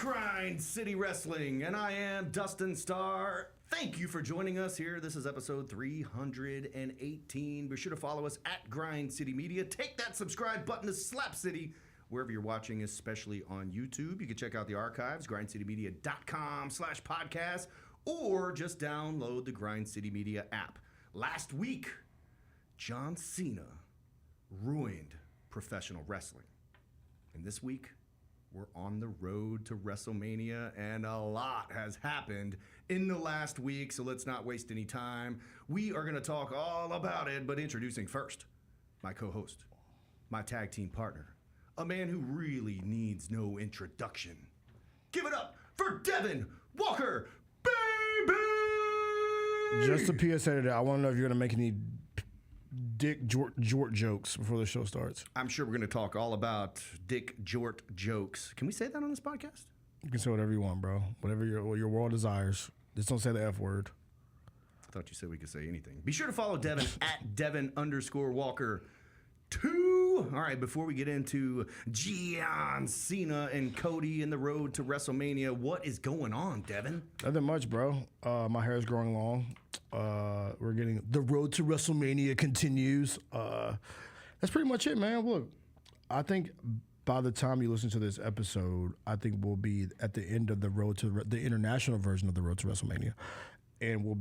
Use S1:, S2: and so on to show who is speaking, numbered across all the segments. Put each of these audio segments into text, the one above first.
S1: Grind City Wrestling, and I am Dustin Starr. Thank you for joining us here. This is episode 318. Be sure to follow us at Grind City Media. Take that subscribe button to Slap City wherever you're watching, especially on YouTube. You can check out the archives, grindcitymedia.com/podcast, or just download the Grind City Media app. Last week, John Cena ruined professional wrestling. And this week, we're on the road to WrestleMania, and a lot has happened in the last week, so let's not waste any time. We are going to talk all about it, but introducing first, my co-host, my tag team partner, a man who really needs no introduction. Give it up for Devin Walker, baby!
S2: Just a PSA today. I want to know if you're going to make any Dick Jort jokes before the show starts.
S1: I'm sure we're going to talk all about Dick Jort jokes. Can we say that on this podcast?
S2: You can say whatever you want, bro. Whatever your world desires. Just don't say the F word.
S1: I thought you said we could say anything. Be sure to follow Devin at Devin_Walker2. All right, before we get into John Cena and Cody and the road to WrestleMania, what is going on, Devin?
S2: Nothing much, bro. My hair is growing long. We're getting the road to WrestleMania continues. That's pretty much it, man. Look, I think by the time you listen to this episode, I think we'll be at the end of the road to the international version of the road to WrestleMania, and we'll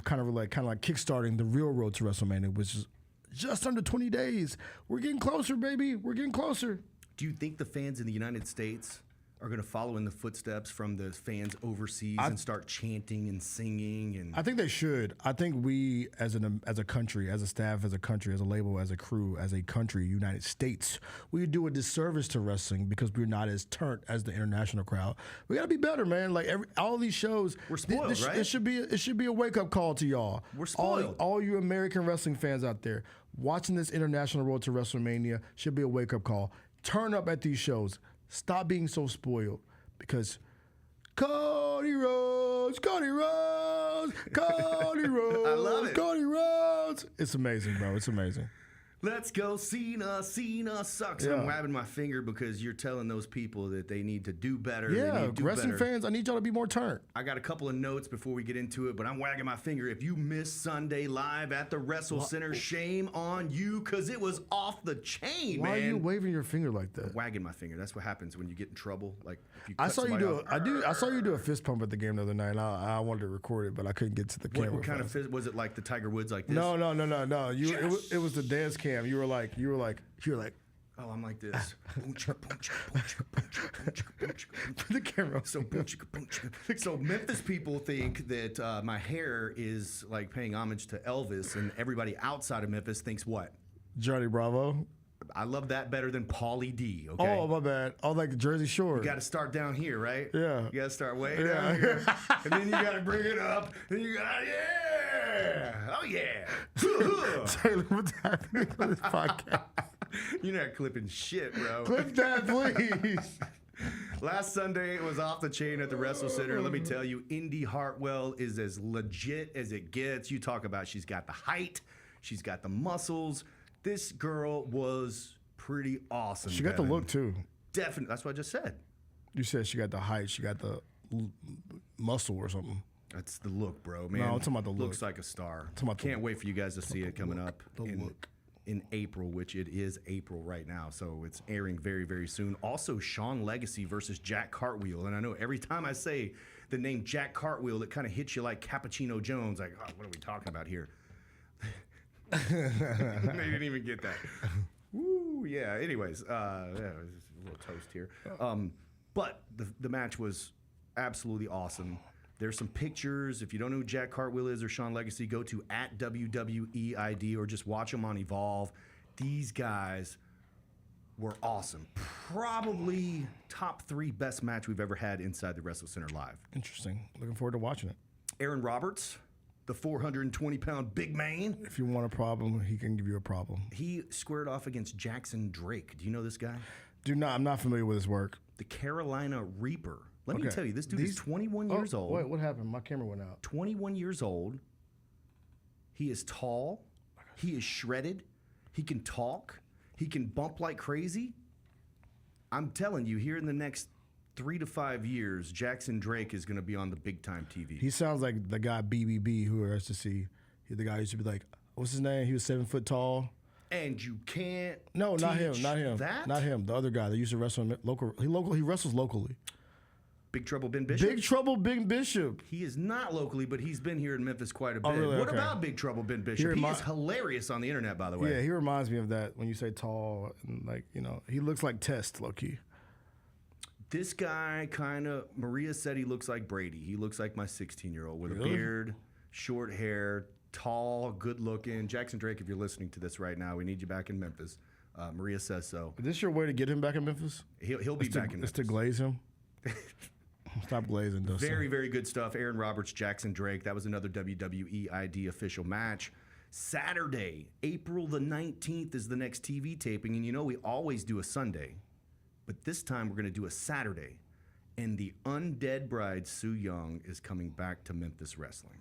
S2: kind of like kickstarting the real road to WrestleMania, which is just under 20 days. We're getting closer, baby. We're getting closer.
S1: Do you think the fans in the United States are going to follow in the footsteps from the fans overseas and start chanting and singing? And
S2: I think they should. I think we, as a country, as a staff, as a country, as a label, as a crew, as a country, United States, we do a disservice to wrestling because we're not as turned as the international crowd. We got to be better, man. Like all these shows,
S1: we're spoiled, right?
S2: It should be a wake up call to y'all.
S1: We're spoiled.
S2: All you American wrestling fans out there watching this international road to WrestleMania should be a wake up call. Turn up at these shows. Stop being so spoiled, because Cody Rhodes, Cody Rhodes, Cody Rhodes,
S1: I love it.
S2: Cody Rhodes. It's amazing, bro. It's amazing.
S1: Let's go, Cena. Cena sucks.
S2: Yeah.
S1: I'm wagging my finger because you're telling those people that they need to do better.
S2: Yeah,
S1: they need to do
S2: wrestling
S1: better.
S2: fans, I need y'all to be more turned.
S1: I got a couple of notes before we get into it, but I'm wagging my finger. If you missed Sunday live at the Wrestle Center, shame on you, because it was off the chain,
S2: Why
S1: man.
S2: are you waving your finger like that?
S1: Wagging my finger. That's what happens when you get in trouble. Like if you
S2: I
S1: cut
S2: saw you
S1: somebody
S2: do.
S1: off.
S2: I saw you do a fist pump at the game the other night. And I wanted to record it, but I couldn't get to the camera.
S1: What kind of fist was it? Like the Tiger Woods, like this?
S2: No. It was the dance cam. You were like.
S1: Oh, I'm like this.
S2: The camera.
S1: So Memphis people think that my hair is like paying homage to Elvis, and everybody outside of Memphis thinks what?
S2: Johnny Bravo.
S1: I love that better than Paulie D. Okay.
S2: Oh, my bad. Oh, like Jersey Shore.
S1: You got to start down here, right?
S2: Yeah.
S1: You got to start way down here, and then you got to bring it up. Then you got oh yeah.
S2: Taylor, what's happening on this podcast?
S1: You're not clipping shit, bro.
S2: Clip that, please.
S1: Last Sunday, it was off the chain at the Wrestle Center. Let me tell you, Indy Hartwell is as legit as it gets. You talk about she's got the height, she's got the muscles. This girl was pretty awesome.
S2: She got the look, too.
S1: Definitely. That's what I just said.
S2: You said she got the height, she got the muscle or something.
S1: That's the look, bro. Man,
S2: no, I'm talking about the look.
S1: Looks like a star.
S2: Can't
S1: wait for you guys to see it coming up.
S2: The look.
S1: In April, which it is April right now, so it's airing very, very soon. Also, Sean Legacy versus Jack Cartwheel, and I know every time I say the name Jack Cartwheel, it kind of hits you like Cappuccino Jones, like, oh, what are we talking about here? They didn't even get that. Woo, yeah. Anyways, yeah, it was a little toast here. But the match was absolutely awesome. There's some pictures. If you don't know who Jack Cartwheel is or Sean Legacy, go to @WWEID or just watch them on Evolve. These guys were awesome. Probably top 3 best match we've ever had inside the Wrestle Center live.
S2: Interesting. Looking forward to watching it.
S1: Aaron Roberts, the 420-pound big man.
S2: If you want a problem, he can give you a problem.
S1: He squared off against Jackson Drake. Do you know this guy?
S2: I'm not familiar with his work.
S1: The Carolina Reaper. Let me tell you, this dude is 21 years old.
S2: Wait, what happened? My camera went out.
S1: 21 years old. He is tall. He is shredded. He can talk. He can bump like crazy. I'm telling you, here in the next 3 to 5 years, Jackson Drake is going to be on the big time TV.
S2: He sounds like the guy BBB who I used to see. The guy used to be like, what's his name? He was 7 foot tall.
S1: And you can't.
S2: No, not him. Not him.
S1: That?
S2: Not him. The other guy that used to wrestle local. He wrestles locally.
S1: Big Trouble Ben Bishop?
S2: Big Trouble Ben Bishop.
S1: He is not locally, but he's been here in Memphis quite a bit.
S2: Really?
S1: What
S2: Okay.
S1: about Big Trouble Ben Bishop? He is hilarious on the internet, by the way.
S2: Yeah, he reminds me of that when you say tall and like, you know, he looks like Test, low-key.
S1: This guy kind of, Maria said he looks like Brady. He looks like my 16-year-old with a beard, short hair, tall, good looking. Jackson Drake, if you're listening to this right now, we need you back in Memphis. Maria says so.
S2: Is this your way to get him back in Memphis?
S1: He'll be back in Memphis.
S2: It's to glaze him? Stop glazing, Dustin.
S1: Very, very good stuff. Aaron Roberts, Jackson Drake. That was another WWE ID official match. Saturday, April the 19th is the next TV taping. And you know we always do a Sunday. But this time we're going to do a Saturday. And the Undead Bride, Sue Young, is coming back to Memphis Wrestling.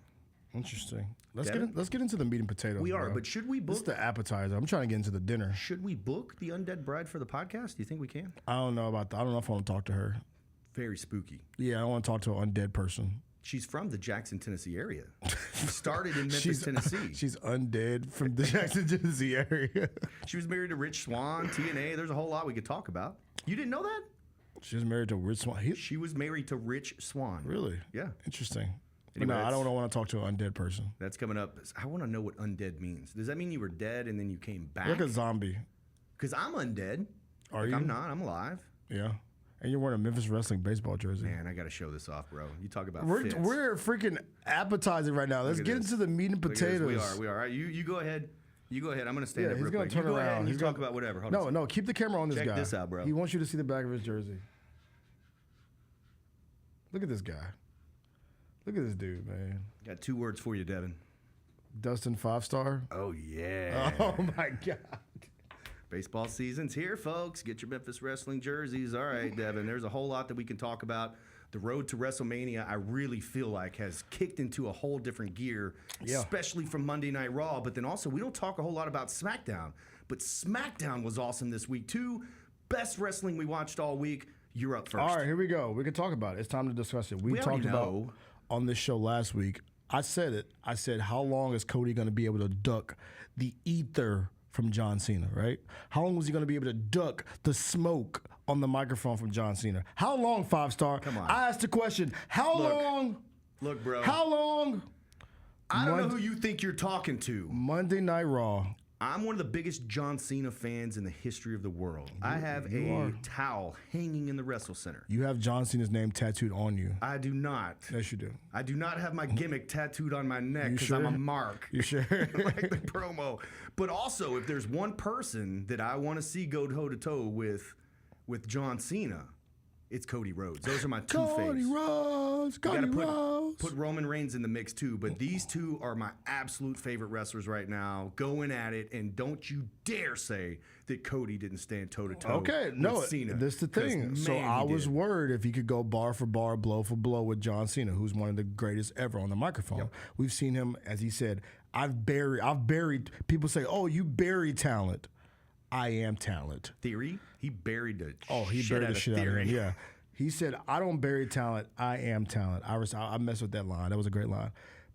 S2: Interesting. Let's get into the meat and potatoes.
S1: We are,
S2: bro.
S1: but should we
S2: This
S1: book?
S2: is the appetizer. I'm trying to get into the dinner.
S1: Should we book the Undead Bride for the podcast? Do you think we can?
S2: I don't know about that. I don't know if I want to talk to her.
S1: Very spooky.
S2: Yeah, I don't want to talk to an undead person.
S1: She's from the Jackson, Tennessee area. She started in Memphis, Tennessee.
S2: She's undead from the Jackson, Tennessee area.
S1: She was married to Rich Swann, TNA. There's a whole lot we could talk about. You didn't know that?
S2: She was married to Rich Swann.
S1: She was married to Rich Swann.
S2: Really?
S1: Yeah.
S2: Interesting.
S1: Anyway,
S2: But no, I don't want to talk to an undead person.
S1: That's coming up. I want to know what undead means. Does that mean you were dead and then you came back?
S2: You're like a zombie.
S1: Because I'm undead.
S2: Are you?
S1: I'm not. I'm alive.
S2: Yeah. And you're wearing a Memphis Wrestling baseball jersey.
S1: Man, I got to show this off, bro. You talk about fits.
S2: We're freaking appetizing right now. Let's get into the meat and potatoes.
S1: We are. All right, you go ahead. You go ahead. I'm going to stand
S2: Yeah,
S1: up
S2: he's
S1: real
S2: gonna
S1: quick.
S2: turn
S1: You go ahead
S2: around.
S1: and you
S2: He's
S1: talk
S2: gonna-
S1: about whatever. Hold on.
S2: No, keep the camera on this
S1: Check
S2: guy.
S1: this out, bro.
S2: He wants you to see the back of his jersey. Look at this guy. Look at this dude, man.
S1: Got 2 words for you, Devin.
S2: Dustin 5-star.
S1: Oh, yeah.
S2: Oh my God.
S1: Baseball season's here, folks. Get your Memphis Wrestling jerseys. All right, Devin, there's a whole lot that we can talk about. The road to WrestleMania, I really feel like, has kicked into a whole different gear, especially from Monday Night Raw. But then also, we don't talk a whole lot about SmackDown. But SmackDown was awesome this week, too. Best wrestling we watched all week. You're up first.
S2: All right, here we go. We can talk about it. It's time to discuss it. We
S1: already
S2: talked about
S1: know.
S2: on this show last week. I said it. I said, how long is Cody going to be able to duck the ether from John Cena, right? How long was he going to be able to duck the smoke on the microphone from John Cena? How long, 5-star?
S1: Come on.
S2: I asked the question, how long?
S1: Look, bro.
S2: How long?
S1: I don't know who you think you're talking to.
S2: Monday Night Raw.
S1: I'm one of the biggest John Cena fans in the history of the world. I have a towel hanging in the Wrestle Center.
S2: You have John Cena's name tattooed on you.
S1: I do not.
S2: Yes, you do.
S1: I do not have my gimmick tattooed on my neck because I'm a mark.
S2: You sure?
S1: Like the promo. But also, if there's one person that I want to see go toe-to-toe with John Cena, it's Cody Rhodes. Those are my two faves.
S2: Cody Rhodes. Cody Rhodes.
S1: Put Roman Reigns in the mix too, but these two are my absolute favorite wrestlers right now, going at it. And don't you dare say that Cody didn't stand toe-to-toe with Cena.
S2: This is the thing. So I was worried if he could go bar for bar, blow for blow with John Cena, who's one of the greatest ever on the microphone. Yep. We've seen him, as he said, I've buried. People say, "Oh, you bury talent." I am talent.
S1: Theory? He buried the
S2: shit out of him. Yeah. He said, I don't bury talent. I am talent. I mess with that line. That was a great line.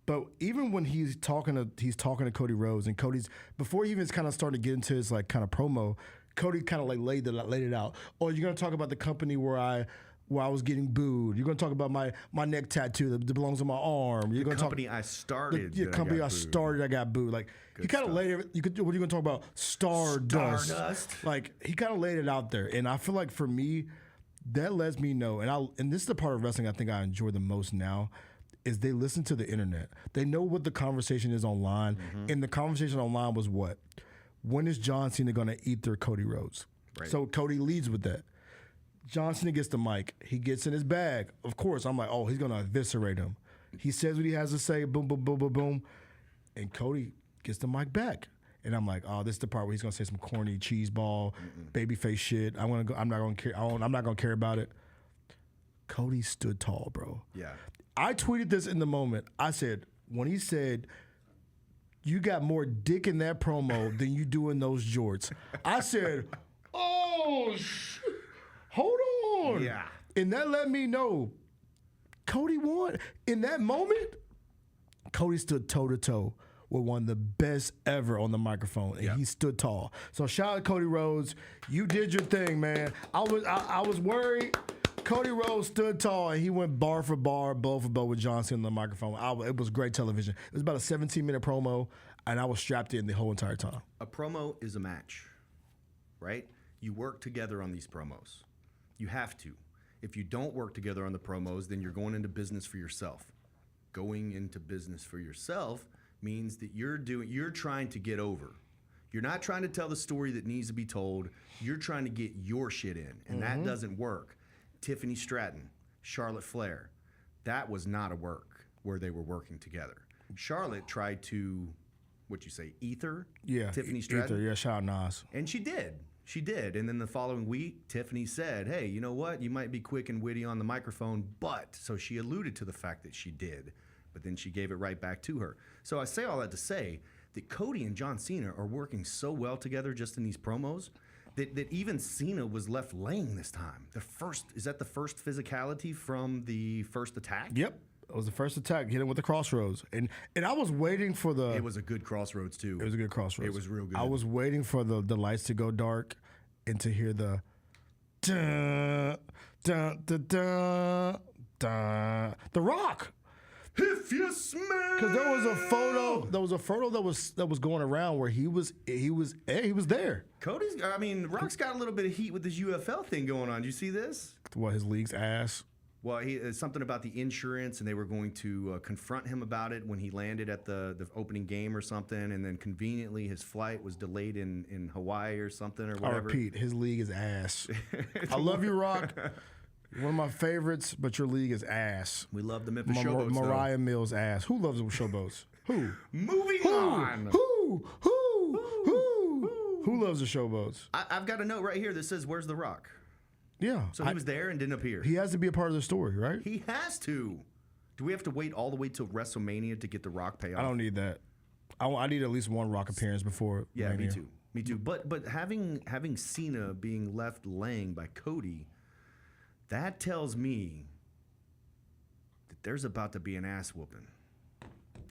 S2: But even when he's talking to Cody Rhodes, and Cody's, before he even kind of started to get into his like kind of promo, Cody kind of like laid it out. Oh, you're gonna talk about the company where I was getting booed. You're gonna talk about my neck tattoo that belongs on my arm. You're gonna
S1: company I started.
S2: The company I started, I got booed. Like he kind of laid it. What are you gonna talk about? Stardust. Like he kind of laid it out there, and I feel like for me, that lets me know. And this is the part of wrestling I think I enjoy the most now. Is they listen to the internet. They know what the conversation is online, and the conversation online was what? When is John Cena gonna eat their Cody Rhodes? Right. So Cody leads with that. John Cena gets the mic. He gets in his bag. Of course, I'm like, oh, he's going to eviscerate him. He says what he has to say, boom, boom, boom, boom, boom. And Cody gets the mic back. And I'm like, oh, this is the part where he's going to say some corny cheese ball, babyface shit. I'm not going to care about it. Cody stood tall, bro.
S1: Yeah.
S2: I tweeted this in the moment. I said, when he said, you got more dick in that promo than you do in those jorts, I said, oh, shit. Hold on.
S1: Yeah.
S2: And that let me know Cody won. In that moment, Cody stood toe-to-toe with one of the best ever on the microphone, and he stood tall. So shout out Cody Rhodes. You did your thing, man. I was worried. Cody Rhodes stood tall, and he went bar for bar, bow for bow with John Cena on the microphone. It was great television. It was about a 17-minute promo, and I was strapped in the whole entire time.
S1: A promo is a match, right? You work together on these promos. You have to. If you don't work together on the promos, then you're going into business for yourself. Going into business for yourself means that you're trying to get over. You're not trying to tell the story that needs to be told. You're trying to get your shit in, and that doesn't work. Tiffany Stratton, Charlotte Flair, that was not a work where they were working together. Charlotte tried to, Tiffany Stratton?
S2: Ether, shout out Nas.
S1: And she did. And then the following week, Tiffany said, hey, you know what? You might be quick and witty on the microphone, but, so she alluded to the fact that she did, but then she gave it right back to her. So I say all that to say that Cody and John Cena are working so well together just in these promos that even Cena was left laying this time. Is that the first physicality from the first attack?
S2: Yep. It was the first attack, hit him with the crossroads. And I was waiting for the...
S1: It was a good crossroads, too.
S2: It was a good crossroads.
S1: It was real good.
S2: I was waiting for the lights to go dark and to hear the... Dun, dun, dun, dun, dun. The Rock!
S1: If you smell...
S2: Because there was a photo that was going around where he was there.
S1: Rock's got a little bit of heat with this UFL thing going on. Do you see this?
S2: What, his league's ass?
S1: Well, something about the insurance, and they were going to confront him about it when he landed at the opening game or something, and then conveniently his flight was delayed in Hawaii or something or whatever.
S2: I repeat, his league is ass. I love you, Rock. One of my favorites, but your league is ass.
S1: We love the Memphis Showboats,
S2: Mariah Mills' ass. Who loves the Showboats? Who?
S1: Moving on.
S2: Who loves the Showboats?
S1: I've got a note right here that says, where's The Rock?
S2: Yeah.
S1: So he was there and didn't appear.
S2: He has to be a part of the story, right?
S1: He has to. Do we have to wait all the way till WrestleMania to get The Rock payoff?
S2: I don't need that. I need at least one Rock appearance before.
S1: Yeah, me too. Me too. But having Cena being left laying by Cody, that tells me that there's about to be an ass whooping.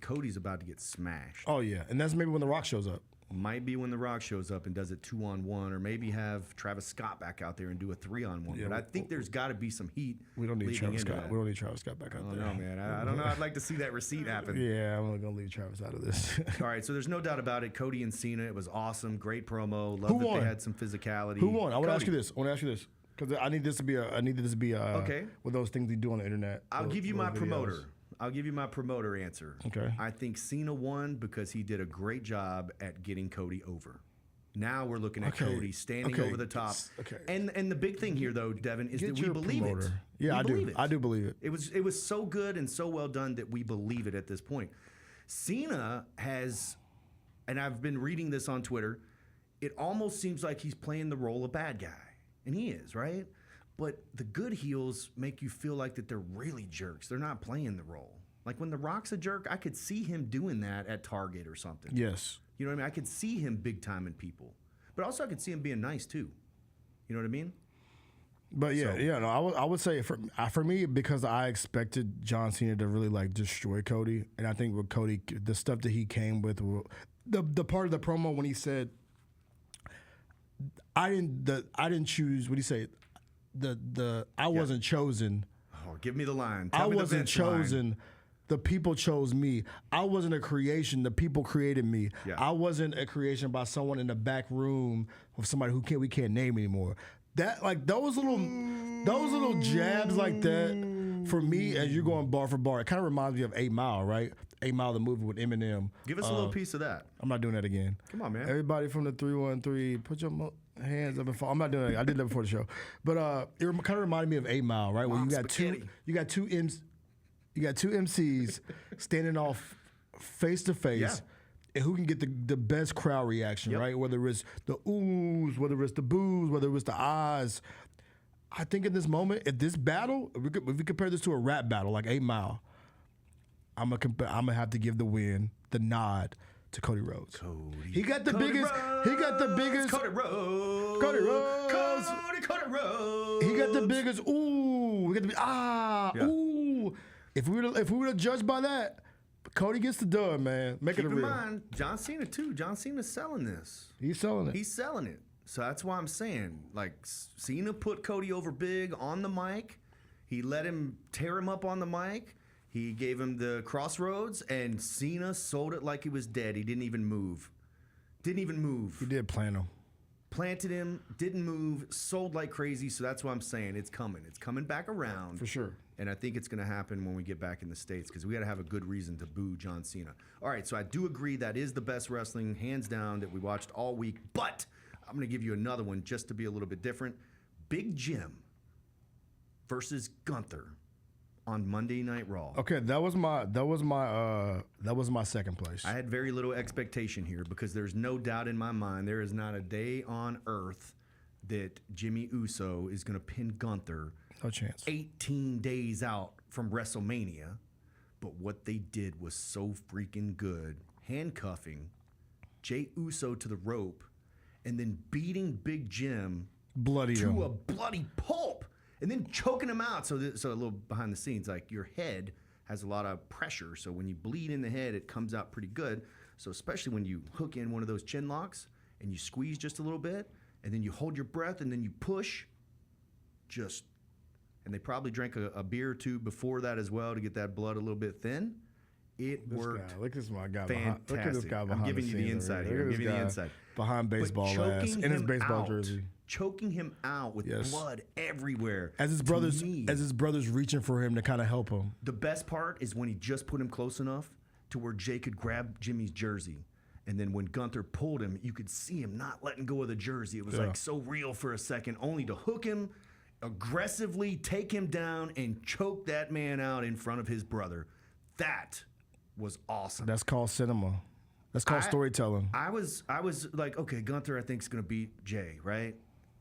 S1: Cody's about to get smashed.
S2: Oh, yeah. And that's maybe when The Rock shows up.
S1: Might be when The Rock shows up and does it 2-on-1, or maybe have Travis Scott back out there and do a 3-on-1. Yeah, but I think there's got to be some heat.
S2: We don't need Travis Scott. We don't need Travis Scott back out there.
S1: I don't know, man. I don't know. I'd like to see that receipt happen.
S2: Yeah, I'm going to leave Travis out of this.
S1: All right, so there's no doubt about it. Cody and Cena, it was awesome. Great promo. Love that they had some physicality.
S2: Who won? I want to ask you this. Because I need this to be
S1: okay.
S2: With those things you do on the internet.
S1: I'll give you my promoter. I'll give you my promoter answer.
S2: Okay.
S1: I think Cena won because he did a great job at getting Cody over. Now we're looking at Cody standing over the top.
S2: Okay.
S1: And the big thing here, though, Devin, is that we believe it.
S2: Yeah, I do. I do believe it.
S1: It was so good and so well done that we believe it at this point. Cena has, and I've been reading this on Twitter, it almost seems like he's playing the role of bad guy. And he is, right? But the good heels make you feel like that they're really jerks. They're not playing the role. Like when The Rock's a jerk, I could see him doing that at Target or something.
S2: Yes.
S1: You know what I mean? I could see him big timing people. But also I could see him being nice too. You know what I mean?
S2: But I would say for me, because I expected John Cena to really like destroy Cody, and I think with Cody, the stuff that he came with, the part of the promo when he said, I didn't choose. What do you say? I wasn't chosen.
S1: Oh, give me the line.
S2: I wasn't chosen. The people chose me. I wasn't a creation. The people created me.
S1: Yeah.
S2: I wasn't a creation by someone in the back room with somebody we can't name anymore. That like those little jabs like that for me, as you're going bar for bar, it kind of reminds me of 8 Mile, right? 8 Mile, the movie with Eminem.
S1: Give us a little piece of that.
S2: I'm not doing that again.
S1: Come on, man.
S2: Everybody from the 313, put your hands up and fall. I'm not doing that. I did that before the show, but it kind of reminded me of 8 Mile, right? Where you got two MCs standing off face to face, and who can get the best crowd reaction, right? Whether it's the oohs, whether it's the boos, whether it's the ahs. I think in this moment, if this battle, if we compare this to a rap battle like 8 Mile, I'm gonna have to give the nod to Cody Rhodes. He got the biggest. Cody Rhodes.
S1: Cody Rhodes.
S2: He got the biggest ooh get to be
S1: Yeah.
S2: ooh. If we were to judge by that, Cody gets the dub, man. Make
S1: Keep
S2: it a
S1: in
S2: real.
S1: mind, John Cena too. John Cena's selling this.
S2: He's selling it.
S1: He's selling it. So that's why I'm saying, like, Cena put Cody over big on the mic. He let him tear him up on the mic. He gave him the crossroads, and Cena sold it like he was dead. He didn't even move. Didn't even move.
S2: He did plan him.
S1: Planted him, didn't move, sold like crazy. So that's what I'm saying. It's coming. It's coming back around.
S2: For sure.
S1: And I think it's going to happen when we get back in the States because we got to have a good reason to boo John Cena. All right, so I do agree that is the best wrestling, hands down, that we watched all week. But I'm going to give you another one just to be a little bit different. Big Jim versus Gunther on Monday Night Raw.
S2: Okay, that was my second place.
S1: I had very little expectation here because there's no doubt in my mind there is not a day on earth that Jimmy Uso is going to pin Gunther.
S2: No chance.
S1: 18 days out from WrestleMania. But what they did was so freaking good. Handcuffing Jey Uso to the rope and then beating Big Jim
S2: Bloody
S1: to a bloody pulp and then choking him out. So a little behind the scenes, like your head has a lot of pressure. So when you bleed in the head, it comes out pretty good. So especially when you hook in one of those chin locks and you squeeze just a little bit and then you hold your breath and then you push, and they probably drank a beer or two before that as well to get that blood a little bit thin. It worked.
S2: Look at this my guy.
S1: Fantastic.
S2: Look at this guy behind
S1: I'm giving
S2: the
S1: you the
S2: scenes
S1: inside
S2: over
S1: here.
S2: here.
S1: I'm
S2: Look at
S1: giving you the
S2: this guy
S1: inside.
S2: Behind baseball
S1: But
S2: ass
S1: choking
S2: in his
S1: him
S2: baseball
S1: out,
S2: jersey.
S1: choking him out with blood everywhere.
S2: As his brothers reaching for him to kind of help him.
S1: The best part is when he just put him close enough to where Jey could grab Jimmy's jersey. And then when Gunther pulled him, you could see him not letting go of the jersey. It was like so real for a second, only to hook him, aggressively take him down, and choke that man out in front of his brother. That was awesome.
S2: That's called cinema. That's called storytelling.
S1: I was like, okay, Gunther I think is going to beat Jey, right?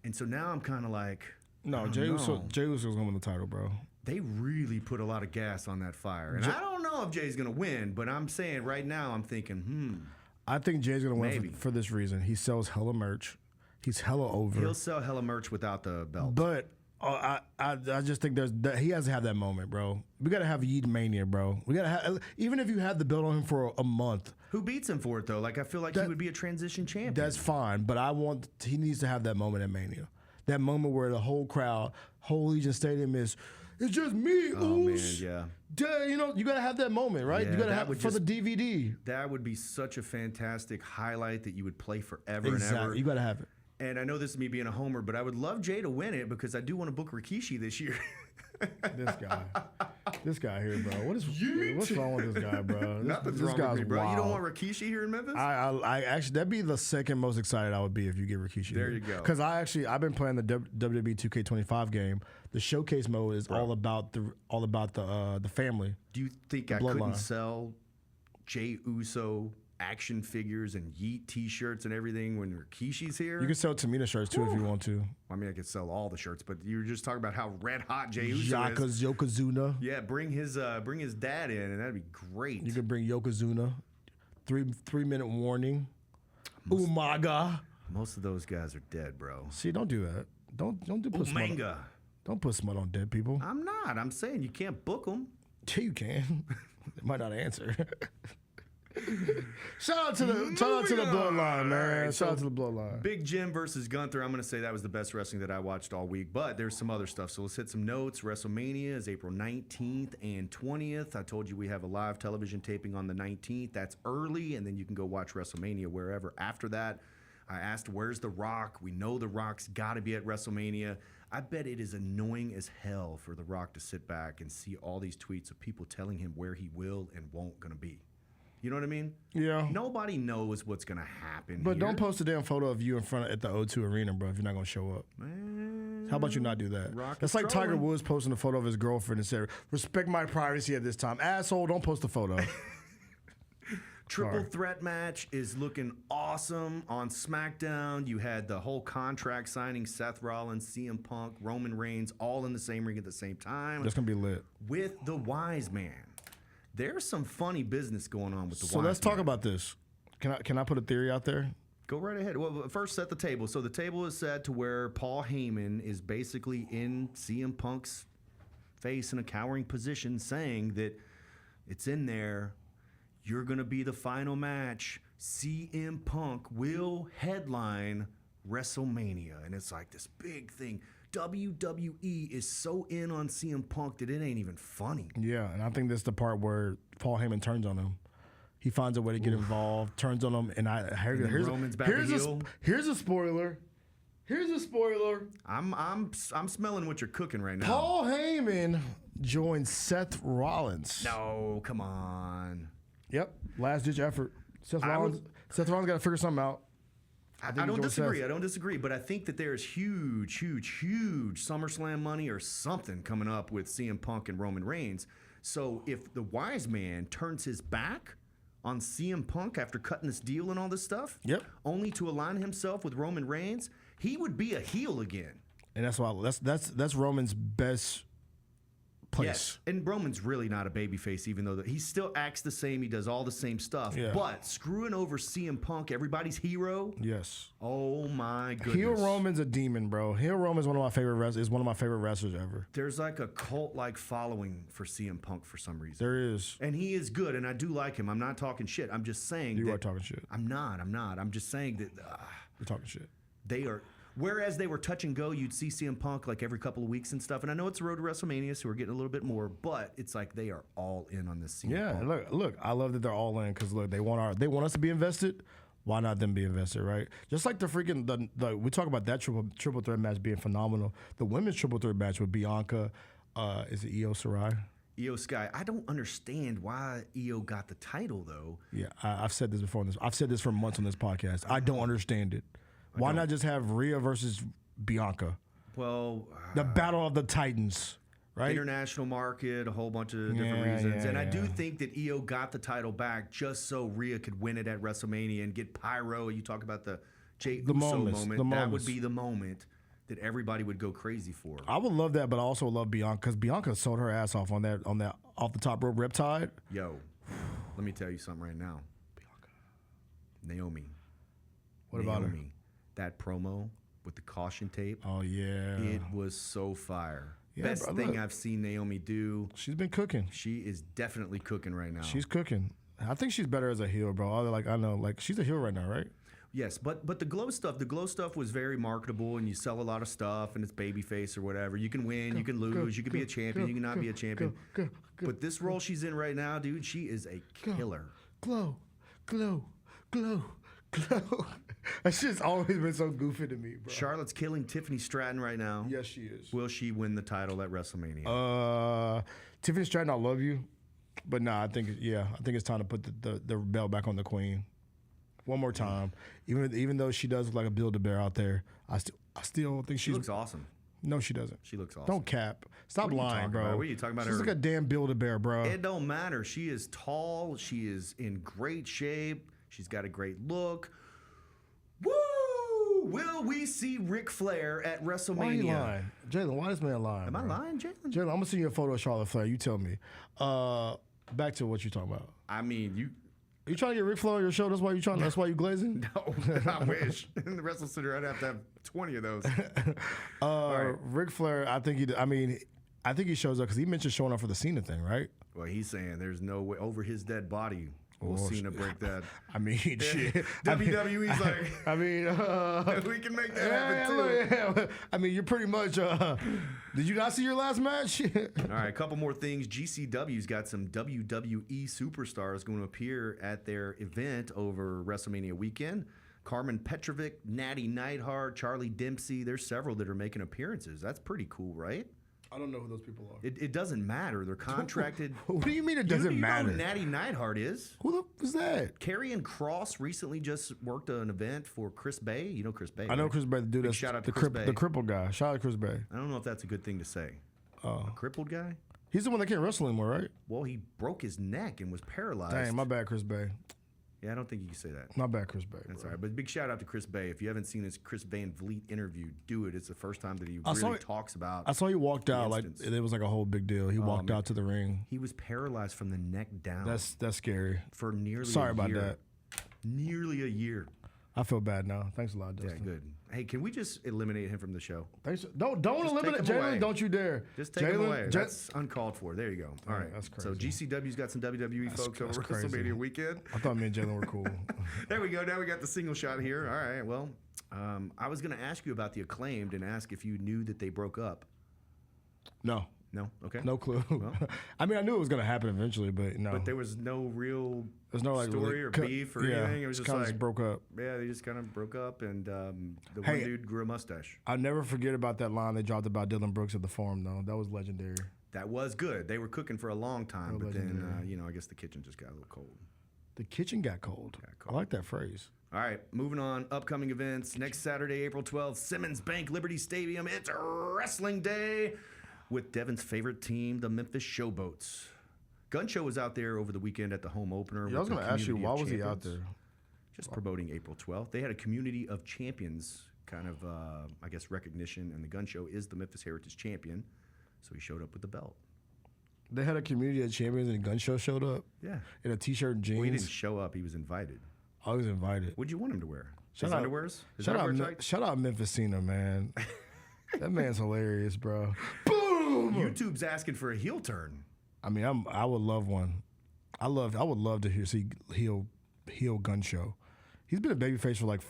S1: And so now I'm kind of like,
S2: no, Jey Uso's going to win the title, bro.
S1: They really put a lot of gas on that fire. And I don't know if Jay's going to win, but I'm saying right now I'm thinking,
S2: I think Jay's going to win for this reason. He sells hella merch. He's hella over.
S1: He'll sell hella merch without the belt.
S2: But I just think he has to have that moment, bro. We got to have Yeet Mania, bro. We got to have, even if you have the belt on him for a month.
S1: Who beats him for it, though? Like, I feel like he would be a transition champion.
S2: That's fine, but he needs to have that moment at Mania. That moment where the whole crowd, whole Legion Stadium is, it's just me,
S1: oh, man, yeah.
S2: You know, you got to have that moment, right?
S1: Yeah,
S2: you got to have it for the DVD.
S1: That would be such a fantastic highlight that you would play forever
S2: and ever. You got to have it.
S1: And I know this is me being a homer, but I would love Jey to win it because I do want to book Rikishi this year.
S2: This guy here, bro. What's wrong with this guy, bro?
S1: Nothing's
S2: this
S1: wrong
S2: guy's
S1: with me, bro.
S2: wild.
S1: You don't want Rikishi here in Memphis?
S2: I actually, that'd be the second most excited I would be if you get Rikishi.
S1: There you go.
S2: Because I've been playing the WWE 2K25 game. The showcase mode is all about the family.
S1: Do you think I couldn't sell Jey Uso action figures and Yeet T-shirts and everything when Rikishi's here?
S2: You can sell Tamina shirts too if you want to.
S1: I mean, I could sell all the shirts, but you were just talking about how red hot Jey Uso is.
S2: Yokozuna.
S1: Yeah, bring his dad in, and that'd be great.
S2: You could bring Yokozuna. 3-minute warning. Umaga.
S1: Most of those guys are dead, bro.
S2: See, don't do that. Don't put smut. Don't put smut on dead people.
S1: I'm not. I'm saying you can't book them.
S2: Yeah, you can. They might not answer. Shout out to the bloodline, man. Shout out to the bloodline.
S1: Big Jim versus Gunther. I'm going to say that was the best wrestling that I watched all week, but there's some other stuff. So let's hit some notes. WrestleMania is April 19th and 20th. I told you we have a live television taping on the 19th. That's early, and then you can go watch WrestleMania wherever. After that, I asked, where's The Rock? We know The Rock's got to be at WrestleMania. I bet it is annoying as hell for The Rock to sit back and see all these tweets of people telling him where he will and won't going to be. You know what I mean?
S2: Yeah.
S1: Nobody knows what's going to happen
S2: But
S1: here.
S2: don't post a damn photo of you in front at the O2 Arena, bro, if you're not going to show up. How about you not do that? That's like Tiger Woods posting a photo of his girlfriend and said, respect my privacy at this time. Asshole, don't post a photo.
S1: Triple threat match is looking awesome on SmackDown. You had the whole contract signing, Seth Rollins, CM Punk, Roman Reigns, all in the same ring at the same time.
S2: That's going to be lit.
S1: With the Wise Man. There's some funny business going on with the Wise
S2: Man. So let's talk
S1: about
S2: about this. Can I put a theory out there?
S1: Go right ahead. Well, first set the table. So the table is set to where Paul Heyman is basically in CM Punk's face in a cowering position saying that it's in there. You're going to be the final match. CM Punk will headline WrestleMania. And it's like this big thing. WWE is so in on CM Punk that it ain't even funny.
S2: Yeah, and I think that's the part where Paul Heyman turns on him. He finds a way to get involved, turns on him, and
S1: Roman's back to heel.
S2: Here's a spoiler. Here's a spoiler.
S1: I'm smelling what you're cooking right now.
S2: Paul Heyman joins Seth Rollins.
S1: No, come on.
S2: Yep, last ditch effort. Seth Rollins got to figure something out.
S1: I don't disagree. I don't disagree, but I think that there's huge SummerSlam money or something coming up with CM Punk and Roman Reigns. So if the wise man turns his back on CM Punk after cutting this deal and all this stuff, only to align himself with Roman Reigns, he would be a heel again.
S2: And that's why that's Roman's best place.
S1: Yes, and Roman's really not a babyface, even though he still acts the same. He does all the same stuff.
S2: Yeah.
S1: But screwing over CM Punk, everybody's hero.
S2: Yes.
S1: Oh my goodness.
S2: Heel Roman's a demon, bro. Heel Roman's one of my favorite wrestlers ever.
S1: There's like a cult-like following for CM Punk for some reason.
S2: There is.
S1: And he is good, and I do like him. I'm not talking shit. I'm just saying
S2: You are talking shit.
S1: I'm not. I'm just saying that
S2: You're talking shit.
S1: they are. Whereas they were touch and go, you'd see CM Punk like every couple of weeks and stuff. And I know it's the road to WrestleMania, so we're getting a little bit more. But it's like they are all in on this CM Punk.
S2: Look. I love that they're all in because look, they want us to be invested. Why not them be invested, right? Just like the freaking we talk about that triple threat match being phenomenal. The women's triple threat match with Bianca, is it Io Shirai?
S1: Io Sky. I don't understand why Io got the title though.
S2: Yeah, I've said this before. I've said this for months on this podcast. I don't understand it. Why not just have Rhea versus Bianca?
S1: Well,
S2: the battle of the Titans, right?
S1: International market, a whole bunch of different reasons. And I do think that Io got the title back just so Rhea could win it at WrestleMania and get pyro. You talk about the Jey Uso moment. That would be the moment that everybody would go crazy for.
S2: I would love that, but I also love Bianca because Bianca sold her ass off on that off the top rope riptide.
S1: Yo, let me tell you something right now.
S2: Bianca.
S1: Naomi.
S2: What about her?
S1: That promo with the caution tape.
S2: Oh, yeah.
S1: It was so fire.
S2: Yeah,
S1: Best thing I've seen Naomi do.
S2: She's been cooking.
S1: She is definitely cooking right now.
S2: She's cooking. I think she's better as a heel, bro. I know, she's a heel right now, right?
S1: Yes, but the glow stuff was very marketable, and you sell a lot of stuff, and it's babyface or whatever. You can win, you can lose, you can be a champion, you can not be a champion. But this role she's in right now, dude, she is a killer.
S2: Glow. That shit's always been so goofy to me, bro.
S1: Charlotte's killing Tiffany Stratton right now.
S2: Yes, she is.
S1: Will she win the title at WrestleMania?
S2: Tiffany Stratton, I love you, but nah, I think it's time to put the belt back on the Queen one more time. Even though she does look like a Build-A-Bear out there, I still think
S1: she looks awesome.
S2: No, she doesn't.
S1: She looks awesome.
S2: Don't cap. Stop lying, bro.
S1: What are you talking about?
S2: She's like a damn Build-A-Bear, bro.
S1: It don't matter. She is tall. She is in great shape. She's got a great look. Woo! Will we see Ric Flair at WrestleMania?
S2: Why are you lying? Jalen, why is this man lying?
S1: Am I lying, Jalen?
S2: Jalen, I'm going to send you a photo of Charlotte Flair. You tell me. Back to what you're talking about.
S1: I mean,
S2: Are you trying to get Ric Flair on your show? That's why you glazing?
S1: No, I wish. In the Wrestle Center, I'd have to have 20 of those.
S2: Right. Ric Flair, I think he shows up because he mentioned showing up for the Cena thing, right?
S1: Well, he's saying there's no way over his dead body will Cena break that.
S2: I mean, shit.
S1: WWE's like,
S2: I mean,
S1: we can make that happen too.
S2: Yeah. I mean, you're pretty much. Did you not see your last match?
S1: All right, a couple more things. GCW's got some WWE superstars going to appear at their event over WrestleMania weekend. Carmen Petrovic, Natty Neidhart, Charlie Dempsey. There's several that are making appearances. That's pretty cool, right?
S2: I don't know who those people are.
S1: It doesn't matter. They're contracted.
S2: What do you mean it doesn't matter?
S1: You know who Natty Neidhart is?
S2: Who the was that?
S1: Karrion Kross recently just worked an event for Chris Bay. You know Chris Bay,
S2: I know Chris Bay. The dude that's
S1: shout out to Chris Bay.
S2: The crippled guy. Shout out to Chris Bay.
S1: I don't know if that's a good thing to say. A crippled guy?
S2: He's the one that can't wrestle anymore, right?
S1: Well, he broke his neck and was paralyzed.
S2: Dang, my bad, Chris Bay.
S1: Yeah, I don't think you can say that.
S2: My bad, Chris Bay.
S1: That's all right. But big shout out to Chris Bay. If you haven't seen his Chris Van Vliet interview, do it. It's the first time that he really talks about.
S2: I saw he walked out like it was like a whole big deal. He walked out to the ring.
S1: He was paralyzed from the neck down.
S2: That's scary.
S1: For nearly
S2: Sorry about that.
S1: Nearly a year.
S2: I feel bad now. Thanks a lot, Dustin.
S1: Yeah, good. Hey, can we just eliminate him from the show?
S2: Don't eliminate Jalen. Don't you dare.
S1: Just take him away. That's uncalled for. There you go. All right.
S2: That's crazy.
S1: So GCW's got some WWE folks over WrestleMania weekend.
S2: I thought me and Jalen were cool.
S1: There we go. Now we got the single shot here. All right. Well, I was going to ask you about the Acclaimed and ask if you knew that they broke up.
S2: No.
S1: No? Okay.
S2: No clue. Well, I mean, I knew it was going to happen eventually, but no.
S1: But there was no real
S2: There's no like
S1: story or beef or anything. It was just
S2: kind
S1: like
S2: of broke up.
S1: Yeah, they just kind of broke up, and the one dude grew a mustache.
S2: I'll never forget about that line they dropped about Dylan Brooks at the Forum, though. That was legendary.
S1: That was good. They were cooking for a long time, but then, I guess the kitchen just got a little cold.
S2: The kitchen got cold. I like that phrase.
S1: All right, moving on. Upcoming events. Next Saturday, April 12th, Simmons Bank Liberty Stadium. It's Wrestling Day with Devin's favorite team, the Memphis Showboats. Gun Show was out there over the weekend at the home opener.
S2: Yeah, I was going to ask you, why was he out there?
S1: Just promoting April 12th. They had a community of champions kind of, I guess, recognition, and the Gun Show is the Memphis Heritage Champion, so he showed up with the belt.
S2: They had a community of champions and the Gun Show showed up?
S1: Yeah.
S2: In a T-shirt and jeans?
S1: Well, he didn't show up. He was invited.
S2: I was invited.
S1: What'd you want him to wear? His underwears?
S2: Shout out Memphis Cena, man. That man's hilarious, bro. Boom!
S1: YouTube's asking for a heel turn.
S2: I mean, I would love one. I would love to see heel Gun Show. He's been a babyface for like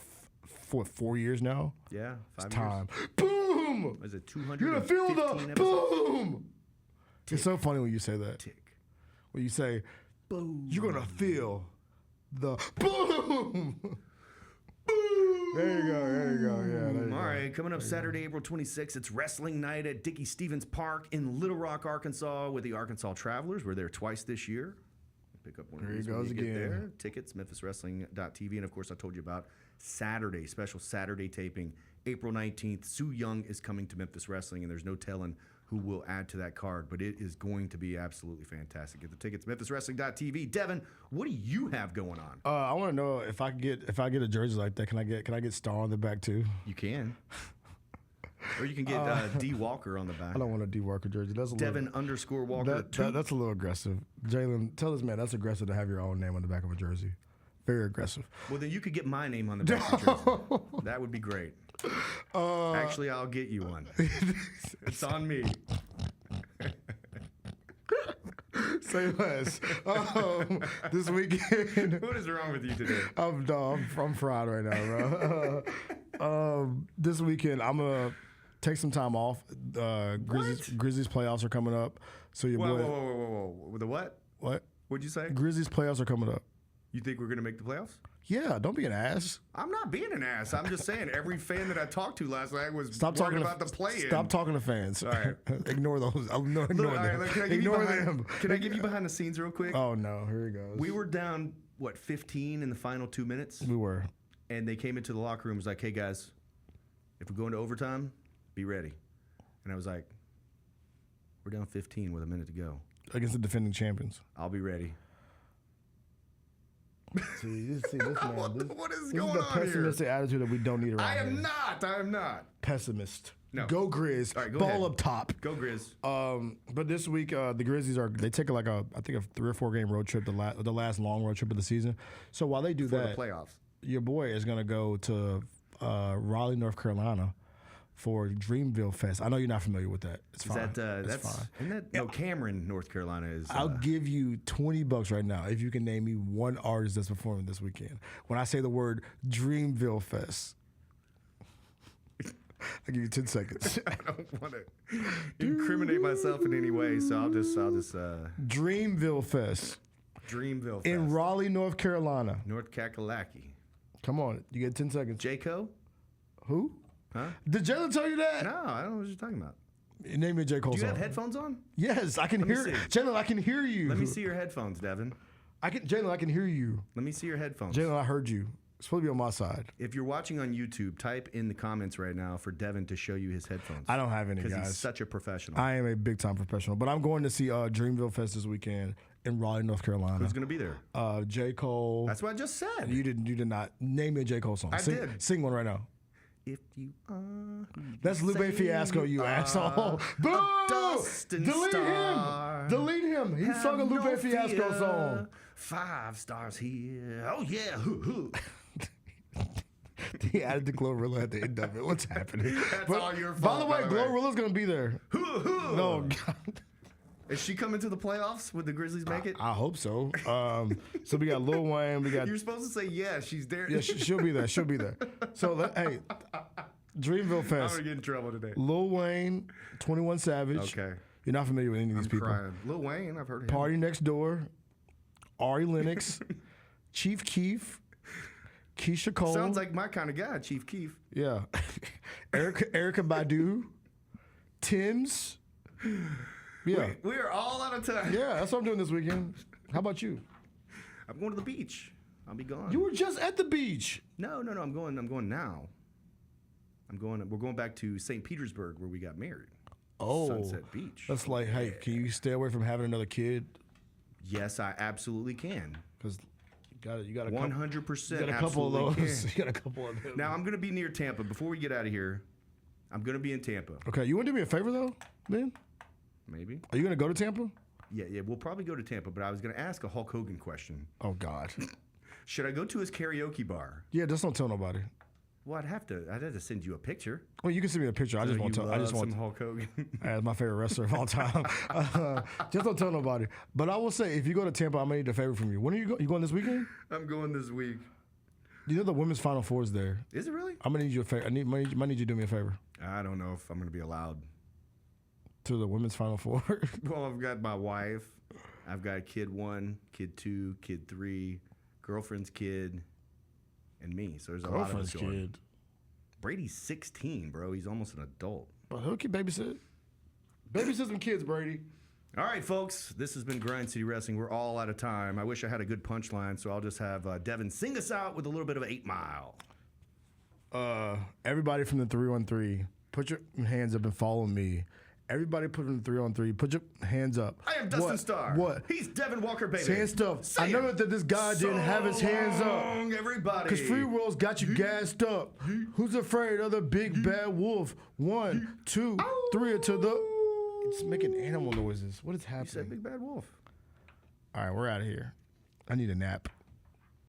S2: 4 years now.
S1: Yeah, 5 years.
S2: Time. Boom!
S1: Is it 200?
S2: You're gonna feel the boom. Tick. It's so funny when you say that.
S1: Tick.
S2: When you say boom, you're gonna feel the boom. There you go. Yeah.
S1: All right, coming up Saturday, April 26th, it's wrestling night at Dickie Stevens Park in Little Rock, Arkansas, with the Arkansas Travelers. We're there twice this year. Pick up one of these when you get there. Tickets, memphiswrestling.tv. And, of course, I told you about Saturday, special Saturday taping, April 19th. Sue Young is coming to Memphis Wrestling, and there's no telling who will add to that card, but it is going to be absolutely fantastic. Get the tickets, memphiswrestling.tv. Devin, what do you have going on?
S2: I want to know if I get a jersey like that, can I get Star on the back too?
S1: You can. Or you can get D Walker on the back.
S2: I don't want a D Walker jersey. That's a
S1: Devin _ Walker.
S2: That's a little aggressive. Jalen, tell this man that's aggressive to have your own name on the back of a jersey. Very aggressive.
S1: Well, then you could get my name on the back of the jersey. That would be great. Actually, I'll get you one. It's on me.
S2: Say less. This weekend.
S1: What is wrong with you today?
S2: I'm fried right now, bro. This weekend, I'm going to take some time off. Grizzlies playoffs are coming up. So your boy.
S1: Whoa. The what?
S2: What?
S1: What'd you say?
S2: Grizzlies playoffs are coming up.
S1: You think we're going to make the playoffs?
S2: Yeah, don't be an ass.
S1: I'm not being an ass. I'm just saying every fan that I talked to last night was worried about the play-in.
S2: Stop talking to fans.
S1: All right.
S2: Ignore those. Ignore them.
S1: Right, can I give you behind the scenes real quick?
S2: Oh, no. Here he goes.
S1: We were down, 15 in the final 2 minutes?
S2: We were.
S1: And they came into the locker room and was like, hey, guys, if we go into overtime, be ready. And I was like, we're down 15 with a minute to go.
S2: Against the defending champions.
S1: I'll be ready.
S2: See this man.
S1: What is
S2: going on here? This is the pessimistic attitude that we don't need around here.
S1: I am not.
S2: Pessimist.
S1: No.
S2: Go Grizz.
S1: All right, go
S2: Ball
S1: ahead.
S2: up top.
S1: Go Grizz.
S2: But this week, the Grizzlies they take I think a 3 or 4 game road trip, the last long road trip of the season. So while they do that,
S1: the playoffs,
S2: your boy is going to go to Raleigh, North Carolina for Dreamville Fest. I know you're not familiar with that. It's fine.
S1: That's
S2: fine.
S1: Isn't that, no, Cameron, North Carolina is.
S2: I'll give you $20 right now if you can name me one artist that's performing this weekend. When I say the word Dreamville Fest, I'll give you 10 seconds.
S1: I don't want to incriminate myself in any way, so I'll just.
S2: Dreamville Fest.
S1: Dreamville Fest.
S2: In Raleigh, North Carolina.
S1: North Kakalaki.
S2: Come on, you get 10 seconds.
S1: J-Co?
S2: Who?
S1: Huh?
S2: Did Jalen tell you that?
S1: No, I don't know what you're talking about.
S2: Name me a J. Cole song.
S1: Do you have headphones on?
S2: Yes, I can hear. Jalen, I can hear you.
S1: Let me see your headphones, Devin.
S2: Jalen, I can hear you.
S1: Let me see your headphones.
S2: Jalen, I heard you. It's supposed to be on my side.
S1: If you're watching on YouTube, type in the comments right now for Devin to show you his headphones.
S2: I don't have any, guys.
S1: Because he's such a professional.
S2: I am a big-time professional. But I'm going to see Dreamville Fest this weekend in Raleigh, North Carolina.
S1: Who's going to be there?
S2: J. Cole.
S1: That's what I just said.
S2: You did not. Name me a J. Cole song.
S1: I did.
S2: Sing one right now.
S1: If you are.
S2: That's Lupe Fiasco, you asshole. Boo!
S1: Dustin Starr.
S2: Delete him. He sung a Lupe Fiasco song.
S1: 5 stars here. Oh, yeah.
S2: He added the Glorilla at the end of it. What's happening?
S1: That's all your fault.
S2: By the way, Glorilla's going to be there. No, God.
S1: Is she coming to the playoffs? Would the Grizzlies make it?
S2: I hope so. So we got Lil Wayne. We got.
S1: You're supposed to say yes. She's there.
S2: Yeah, she'll be there. She'll be there. So hey, Dreamville
S1: I'm
S2: Fest.
S1: gonna get in trouble today.
S2: Lil Wayne, 21 Savage.
S1: Okay.
S2: You're not familiar with any of these people.
S1: Crying. Lil Wayne, I've heard of him.
S2: Party Next Door, Ari Lennox, Chief Keef, Keisha Cole.
S1: Sounds like my kind of guy, Chief Keef.
S2: Yeah. Erica Badu, Tim's. Yeah.
S1: We are all out of time.
S2: Yeah, that's what I'm doing this weekend. How about you?
S1: I'm going to the beach. I'll be gone.
S2: You were just at the beach.
S1: No. I'm going now. We're going back to St. Petersburg where we got married.
S2: Oh.
S1: Sunset Beach.
S2: That's like, hey, can you stay away from having another kid?
S1: Yes, I absolutely can.
S2: Because you got a
S1: 100%.
S2: You got a couple of those. You got a couple of them.
S1: Now I'm going to be near Tampa. Before we get out of here, I'm going to be in Tampa.
S2: Okay, you want to do me a favor though, man?
S1: Maybe.
S2: Are you going to go to Tampa?
S1: Yeah, we'll probably go to Tampa, but I was going to ask a Hulk Hogan question.
S2: Oh, God.
S1: Should I go to his karaoke bar?
S2: Yeah, just don't tell nobody.
S1: Well, I'd have to send you a picture.
S2: Well, you can send me a picture. I just won't tell. I just want
S1: some Hulk Hogan.
S2: That's my favorite wrestler of all time. Just don't tell nobody. But I will say, if you go to Tampa, I'm going to need a favor from you. When are you going? You going this weekend?
S1: I'm going this week.
S2: You know the women's Final Four is there.
S1: Is it really?
S2: I'm going to need you a favor. I might need you to do me a favor.
S1: I don't know if I'm going to be allowed.
S2: To the women's Final Four?
S1: Well, I've got my wife. I've got kid 1, kid 2, kid 3, girlfriend's kid, and me. So there's a lot of us going.
S2: Kid.
S1: Brady's 16, bro. He's almost an adult.
S2: But he'll keep babysit. Babysit some kids, Brady.
S1: All right, folks. This has been Grind City Wrestling. We're all out of time. I wish I had a good punchline, so I'll just have Devin sing us out with a little bit of 8 Mile.
S2: Everybody from the 3-on-3, put your hands up and follow me. Everybody put in the 3-on-3. Put your hands up.
S1: I am Dustin Starr.
S2: What?
S1: He's Devin Walker, baby.
S2: Saying stuff. I know that this guy didn't have his hands up.
S1: Everybody.
S2: Because Free World's got you gassed up. Who's afraid of the big bad wolf? 1, 2, 3 until the... It's making animal noises. What is happening?
S1: You said big bad wolf.
S2: All right, we're out of here. I need a nap.